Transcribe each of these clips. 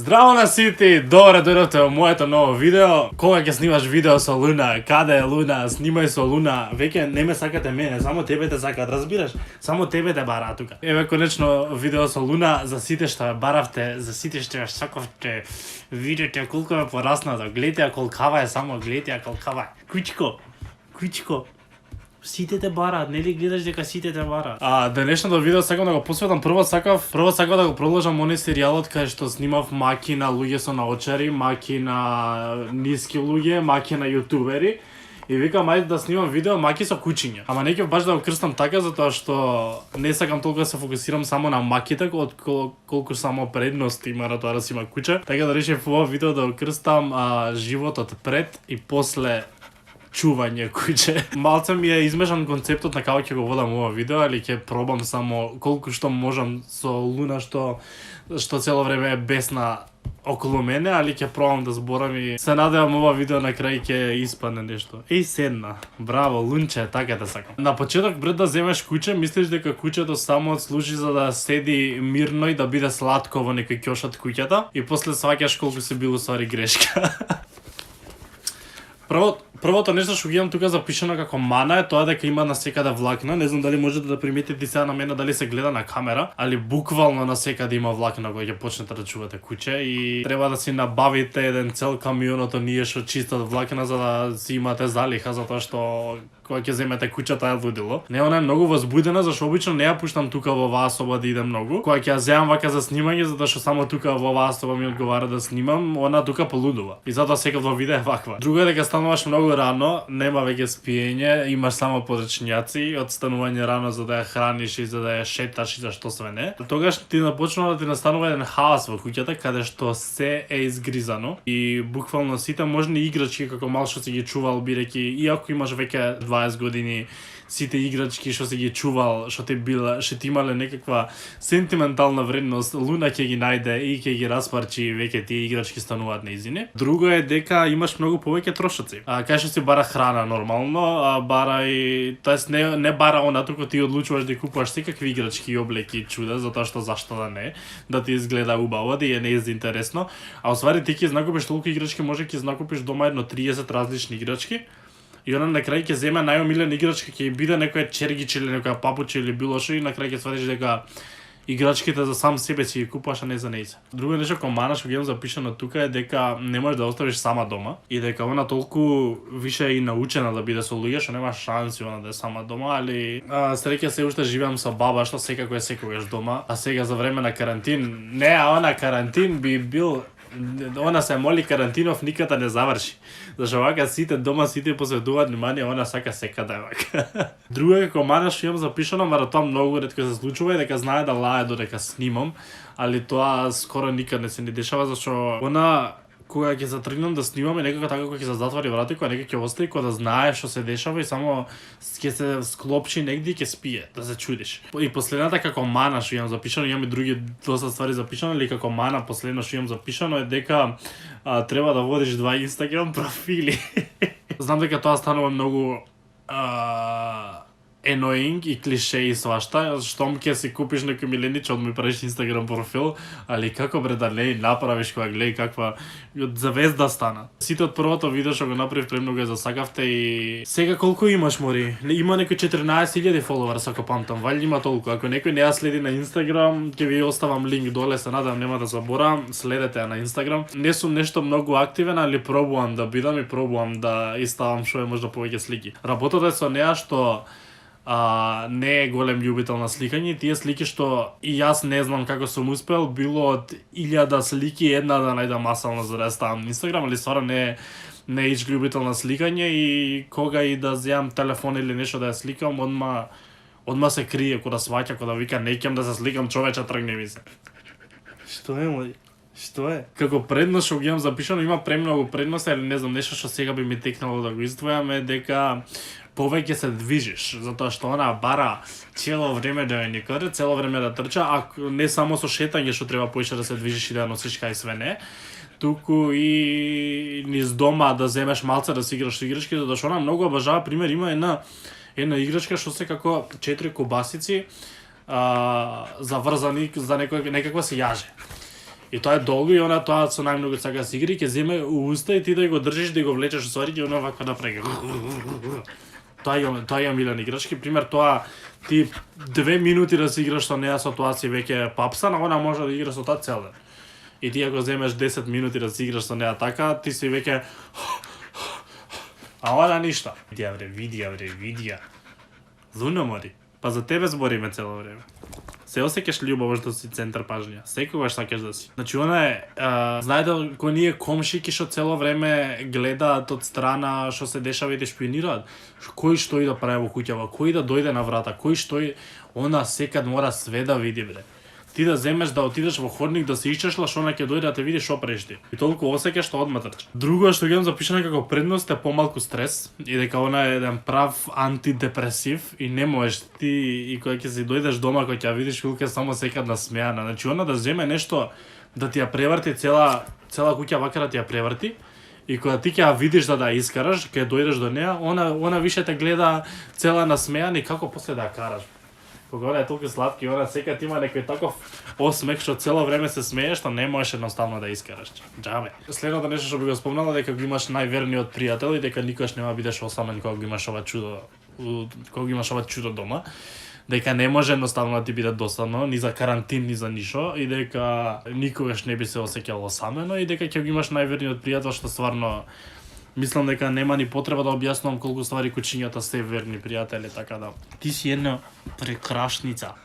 Здраво на сите, добре дојдовте во моето ново видео. Кога ќе снимаш видео со Луна, каде е Луна, снимај со Луна, веќе не ме сакате мене, само тебе те сакат, разбираш? Само тебе те бара тука. Еве конечно видео со Луна, за сите што ме баравте, за сите што ја сакавте, видите колку ме пораснато, гледате колкава е, само гледате колкава е. Кучко. Сите те бараат, нели гледаш дека сите те бараат? Денешното видео сакам да го посветам, прво сакав да го продолжам оној серијалот кај што снимав маки на луѓе со наочари, маки на ниски луѓе, маки на јутубери. И викам ајде да снимам видео маки со кучиња. Ама не ќе баш да го крстам така затоа што не сакам толку да се фокусирам само на маките, колку само предности има на тоа да си има куче. Така да решив во видео да го крстам животот пред и после чување куче. Малце ми е измешан концептот на како ќе го водам ова видео, али ќе пробам само колку што можам со Луна што цело време е бесна околу мене, али ќе пробам да зборам и се надевам ова видео на крај ќе испадне нешто. Седна. Браво, Лунче, така те сакам. На почеток пред да земеш куче, мислиш дека кучето само служи за да седи мирно и да биде сладко во некој ќошот куќата и после сваќаш колку се било ствари грешка. Првото нешто што ги имам тука запишано како мана е тоа дека има насекаде влакна. Не знам дали можете да приметите сега на мене дали се гледа на камера, али буквално насекаде има влакна кога ќе почнете да чувате куче и треба да си набавите еден цел камионот оние што чистат влакна за да си имате залиха, затоа што кога ќе земете кучата е лудило. Не, она е многу возбудена, зашто обично не ја пуштам тука во оваа соба да иде многу. Кога ќе ја земам вака за снимање, затоа што само тука во оваа соба ми одговара да снимам, она тука полудува. И затоа секогаш видео е ваква. Друго е дека стануваш многу рано, нема веќе спиење, имаш само поречњаци, одстанување рано за да ја храниш и за да ја шеташ и за што све не. Тогаш ти започнува да ти настанува еден хаос во куќата каде што се е изгризано и буквално сите можни играчки како мал што си ги чувал бидејќи иако имаш веќе 20 години, сите играчки што си ги чувал, што ти имале некаква сентиментална вредност, Луна ќе ги најде и ќе ги распарчи и веќе тие играчки стануваат нејзини. Друго е дека имаш многу повеќе трошоци. Кај што си бара храна нормално, бара и тоест не бара она, туку ти одлучуваш да купуваш секакви играчки и облеки и чуда, затоа што зашто да не, да ти изгледа убаво, да е неинтересно. А освари ти ќе знакупиш толку играчки, може ќе знакупиш дома едно 30 различни играчки. И она на крај ќе земе најомилена играчка, ќе биде некоја чергиче или некоја папуче или било што и на крај ќе сватиш дека играчките за сам себе си ги купуваш, а не за нејзе. Друго нешто кој мана што ги имам запишано тука е дека не можеш да оставиш сама дома и дека она толку више е и научена да биде со луѓе што нема шанси она да е сама дома, али среќа се уште живеам со баба што секако е секогаш дома, а сега за време на карантин, она карантин би бил она се моли карантинов никада не заврши. Зашто вака сите дома сите посветуваат внимание, она сака секаде вака. Друго е како мана што имам запишано, мара тоа многу ретко се случува и дека знае да лае додека снимам, али тоа скоро никад не се ни дешава зашто она кога ќе затргнам да снимам и некако така кога ќе се затвори врата и кога некако ќе остави кога да знае што се дешава и само ќе се склопчи негде и ќе спие, да се чудиш. И последната како мана што имам запишано, имам и други доста ствари запишано, или како мана последно што имам запишано е дека треба да водиш 2 Инстаграм профили. Знам дека тоа станува многу annoying и клише и свашта, штом ќе си купиш некој миленич, од ми правиш Инстаграм профил, али како бре да не направиш кога гледај каква звезда стана. Сите од првото видео што го направив премногу ја засакавте и сега колку имаш мори? Има некој 14.000 фоловери ако памтам, вали има толку. Ако некој не ја следи на Инстаграм, ќе ви оставам линк доле, се надам нема да заборавам, следете ја на Инстаграм. Не сум нешто многу активен, али пробувам да бидам и пробувам да иставам што е можда повеќе слики. Работата е со неа што не е голем љубител на сликање, тие слики што и јас не знам како сум успел, било од 1000 слики една да најдам масална за да ја ставам на Инстаграм, али стварно не е ич љубител на сликање и кога и да земам телефон или нешто да ја сликам, одма се крие, кога да сваќа, кога да вика не ќам да се сликам, човече тргне ми се. Што е мој? Што е? Како предност што ги имам запишано, има премногу предности, али не знам, нешто што сега би ми текнало да го издвојам е дека повеќе се движиш, затоа што она бара цело време да е никаде, цело време да трча, а не само со шетање што треба поише да се движиш и да носиш кај све не, туку и низ дома да земеш малце да си играш со играчки, затоа што она многу обожава, пример има една играчка што се како 4 кубасици заврзани за некаква се јаже. И тоа е долго и она тоа со најмногу сака се игри, ќе земе у уста и ти да го држиш, да го влечеш усвари и она вака направи. Тоа ја милен играчки, пример тоа ти 2 минути да се играш со неа, со тоа си веќе папсан, а она може да игра со тоа цел ден. И ти ако земеш 10 минути да се играш со неа така, ти си веќе а она ништо. Видија. Луномори. Па за тебе збориме цело време. Се осеќаш љубово што си центар пажња. Секогаш сакаш да си. Значи она е, знаете кој ние комшики што цело време гледаат од страна што се дешава и да шпионираат. Кој што и да прави во куќава, кој да дојде на врата, кој што и она секад мора све да види бре. Ти да земеш да отидеш во ходник да се ишчешлаш, она ќе дојде да те види што правиш ти. И толку осеќаш што одматаш. Друго што ги имам запишано како предност е помалку стрес и дека она е еден прав антидепресив и не можеш ти и кога ќе си дојдеш дома кога ќе видиш Вилка само секад насмеана. Значи она да земе нешто да ти ја преврти цела куќа вака да ти ја преврти. И кога ти ќе ја видиш да искараш, ќе дојдеш до неа, она више те гледа цела насмеана и како после да ја караш. Кога она е толку сладки, она секад има некој таков осмех што цело време се смее што не можеш едноставно да искараш. Џабе. Следното нешто што би го спомнала дека го имаш најверниот пријател и дека никогаш нема бидеш осамен кога го имаш ова чудо дома. Дека не може едноставно да ти биде досадно ни за карантин ни за ништо и дека никогаш не би се осеќал осамено и дека ќе го имаш најверниот пријател што стварно мислам дека нема ни потреба да објаснувам колку ствари кучињата се верни пријатели, така да. Ти си една прекрасница,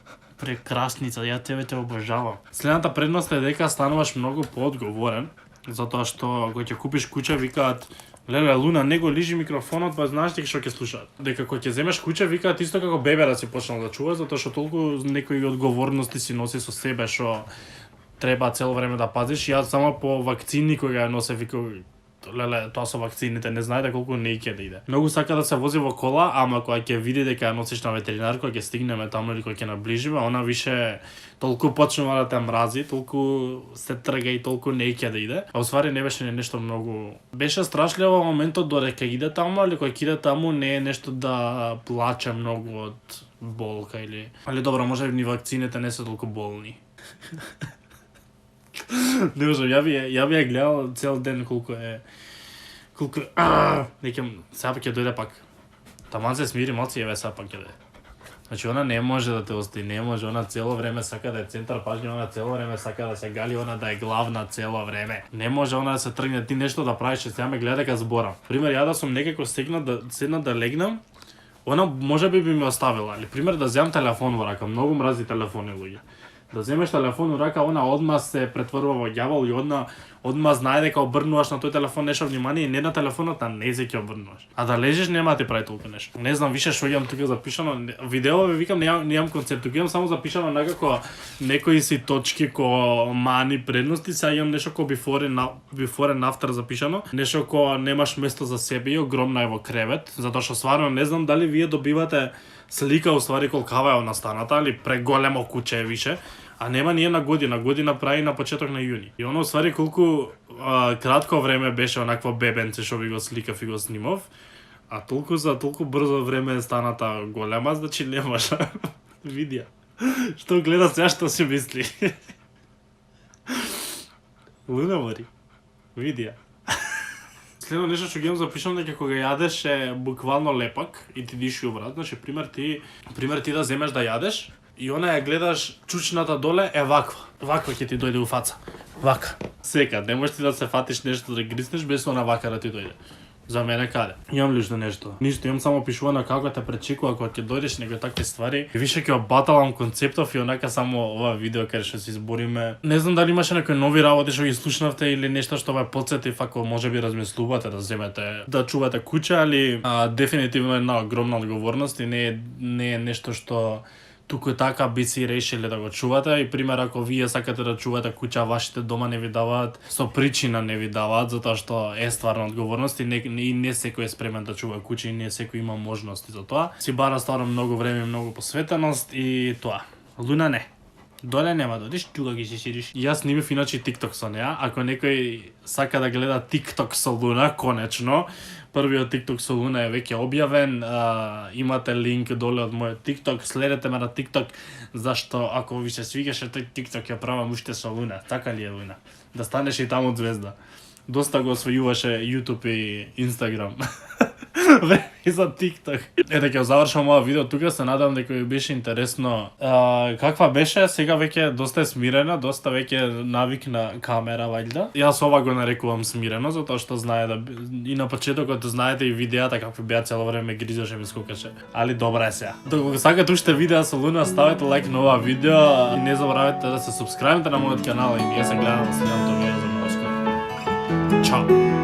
ја тебе те обожавам. Следната предност е дека стануваш многу поодговорен, затоа што кога ќе купиш куќа викаат леле Луна не го лижи микрофонот, па знаеш ти што ќе слушаат. Дека кога ќе земеш куќа викаат исто како бебе да си почнал да чуваш, затоа што толку некои одговорности си носи со себе што треба цело време да пазиш. Јас само по вакцини кога ја носе викам леле, тоа со вакцините не знаете колку не ќе да иде. Многу сака да се вози во кола, ама кога ќе види дека ја носиш на ветеринар, кога ќе стигнеме таму или кога ќе наближиме, она више толку почнува да те мрази, толку се трга и толку не ќе да иде. А усвари не беше нешто многу. Беше страшливо моментот додека иде таму, али кога ќе иде таму не е нешто да плаче многу од болка или. Али добро, може ни вакцините не се толку болни. Не можам, ја би ја гледал цел ден колку е некем сега ќе дојде пак. Таман се смири малци еве сега пак ќе дојде. Значи она не може да те остави, не може, она цело време сака да е центар пажња, она цело време сака да се гали, она да е главна цело време. Не може она да се тргне ти нешто да правиш, сега ме гледа дека зборам. Пример, ја да сум некако седнат да легнам, она можеби би ме оставила, или пример да земам телефон во рака, многу мрази телефони луѓе. Да земеш телефон у рака, она одма се претворува во ѓавол и одма знае дека обрнуваш на тој телефон нешто внимание и не на телефонот, а не ќе обрнуваш. А да лежиш нема ти прави толку нешто. Не знам више што имам тука запишано. Видеови викам немам концепт, тука имам само запишано некако некои си точки ко мани предности, сега имам нешто ко before and after запишано, нешто ко немаш место за себе и огромна е во кревет, затоа што стварно не знам дали вие добивате слика уствари колкава е настаната, али преголемо куќе е више, а нема ни една година прави на почеток на јуни. И оно уствари колку кратко време беше онакво бебенце што ви го сликав и го снимав, а толку брзо време е станата голема, значи не може. Видија. Што гледа сега што си мисли. Луномори. Видија. Следно нешто што ги имам запишано дека кога јадеш е буквално лепак и ти диши обрат. Значи пример ти да земеш да јадеш и она ја гледаш чучната доле е ваква. Ваква ќе ти дојде у фаца. Вака. Секад не можеш ти да се фатиш нешто да гризнеш без она вака да ти дојде. За мене каде? Имам лишно нешто. Ништо, имам само пишувано како те пречекува кога ќе дојдеш некои такви ствари. И више ќе обаталам концептов и онака само ова видео каде што се избориме. Не знам дали имаше некои нови работи што ги слушнавте или нешто што ве потсети, ако можеби размислувате да земете, да чувате куќа, али дефинитивно е една огромна одговорност и не е нешто што туку така би си решиле да го чувате и пример ако вие сакате да чувате куќа, вашите дома не ви даваат, со причина не ви даваат, затоа што е стварно одговорност и не секој е спремен да чува куќа и не секој има можности за тоа. Си бара стварно многу време и многу посветеност и тоа. Луна не. Доле нема да одиш, тука ги си шириш. Јас снимив иначе TikTok со неа. Ако некој сака да гледа TikTok со Луна, конечно, првиот TikTok со Луна е веќе објавен. Имате линк доле од мојот TikTok, следете ме на TikTok, зашто ако ви се свигаше тој TikTok ја правам уште со Луна. Така ли е, Луна? Да станеш и таму звезда. Доста го освојуваше YouTube и Instagram. И за TikTok. Ете, ќе завршам ова видео тука, се надам дека ви беше интересно. Каква беше? Сега веќе доста е смирена, доста веќе навикна камера, вајда. Јас ова го нарекувам смирено, затоа што знае да и на почетокот знаете и видеата какви беа цело време гризаше ми скокаше. Али добра е сега. Доколку сакате уште видеа со Луна, ставете лайк на ова видео и не заборавете да се субскрајбите на мојот канал и ние се гледаме на следното видео за многу скоро. Чао.